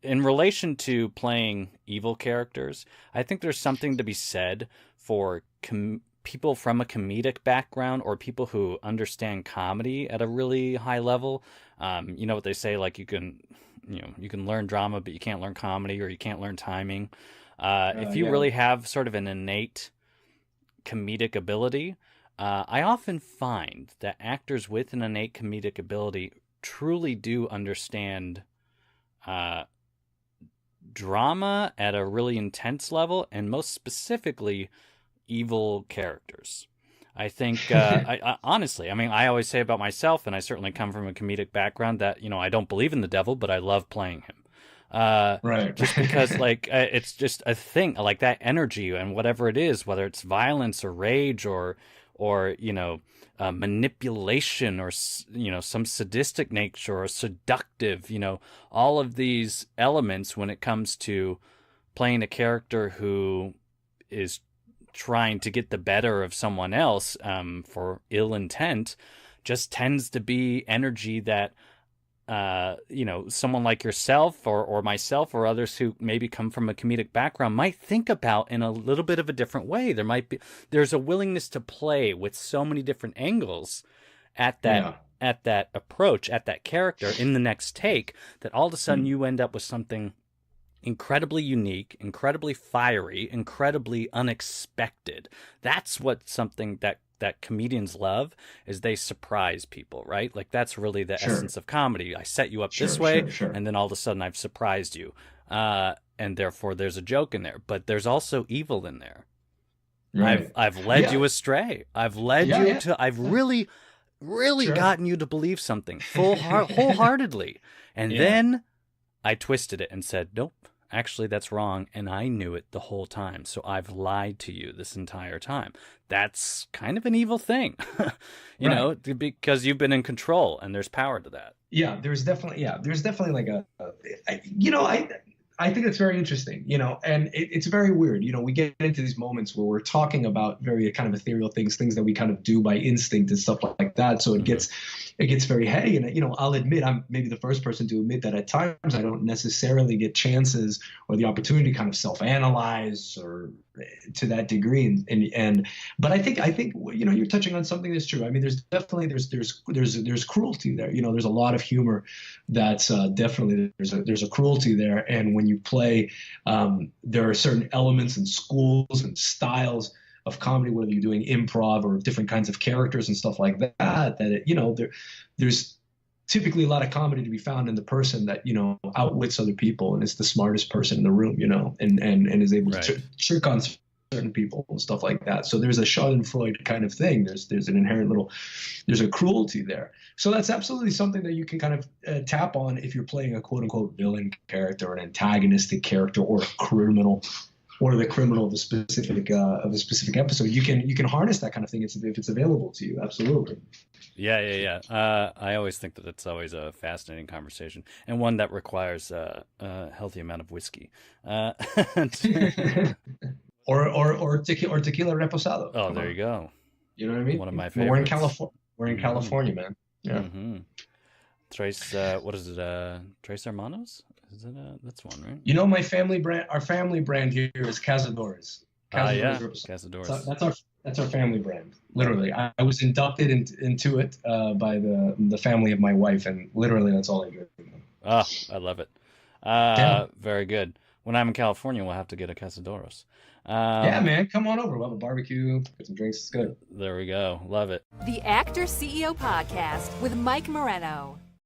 in relation to playing evil characters, I think there's something to be said for people from a comedic background or people who understand comedy at a really high level. You know what they say, like you can learn drama, but you can't learn comedy, or you can't learn timing. If you Yeah. really have sort of an innate comedic ability, I often find that actors with an innate comedic ability truly do understand uh, drama at a really intense level, and most specifically, evil characters. I think, I honestly, I mean, I always say about myself, and I certainly come from a comedic background, that I don't believe in the devil, but I love playing him. Uh, Right. just because, like, it's just a thing, like that energy and whatever it is, whether it's violence or rage or manipulation or some sadistic nature or seductive, all of these elements when it comes to playing a character who is trying to get the better of someone else for ill intent just tends to be energy that someone like yourself or myself or others who maybe come from a comedic background might think about in a little bit of a different way. There's a willingness to play with so many different angles at that Yeah. at that approach, at that character in the next take, that all of a sudden Hmm. you end up with something incredibly unique, incredibly fiery, incredibly unexpected. That's what something that comedians love, is they surprise people, right? Like that's really the Sure. essence of comedy. I set you up this Sure. way, Sure. Sure. and then all of a sudden I've surprised you. And therefore there's a joke in there, but there's also evil in there. I've Right. I've led Yeah. you astray. Yeah. Yeah. I've Yeah. really Sure. gotten you to believe something wholeheartedly. And Yeah. then I twisted it and said, nope, actually, that's wrong. And I knew it the whole time. So I've lied to you this entire time. That's kind of an evil thing, Right. because you've been in control and there's power to that. There's definitely like I think it's very interesting, and it's very weird. We get into these moments where we're talking about very kind of ethereal things that we kind of do by instinct and stuff like that. So Hmm. it gets very heady. And, I'll admit, I'm maybe the first person to admit that at times I don't necessarily get chances or the opportunity to kind of self-analyze or to that degree. But I think, you're touching on something that's true. I mean, there's definitely, there's cruelty there. There's a lot of humor that's definitely, there's a cruelty there. And when you play, there are certain elements and schools and styles of comedy, whether you're doing improv or different kinds of characters and stuff like there's typically a lot of comedy to be found in the person that outwits other people and is the smartest person in the room, and is able Right. to trick on certain people and stuff like that. So there's a Schadenfreude kind of thing. There's an inherent there's a cruelty there. So that's absolutely something that you can kind of tap on if you're playing a quote unquote villain character, an antagonistic character, or a criminal, or the criminal of a specific episode. You can harness that kind of thing if it's available to you. Absolutely. Yeah, yeah, yeah. I always think that it's always a fascinating conversation, and one that requires a healthy amount of whiskey. Uh, Or tequila reposado. oh, Come there you on, go. you know what I One of mean? my We're in favorites. California. We're in Mm-hmm. California, man. Yeah. Mm-hmm. Trace, what is it? Trace Hermanos? Is it? That's one, right? Our family brand here is Cazadores. Yeah, Cazadores reposado. So Cazadores. that's our family brand. Love Literally, it. I was inducted into it by the family of my wife, and literally that's all I drink. Oh, I love it. Yeah. Very good. When I'm in California, we'll have to get a Casadoros. Yeah, Um, man, come on over. We'll have a barbecue, get some drinks. It's good. there we go. Love it. The Actor CEO Podcast with Mike Moreno.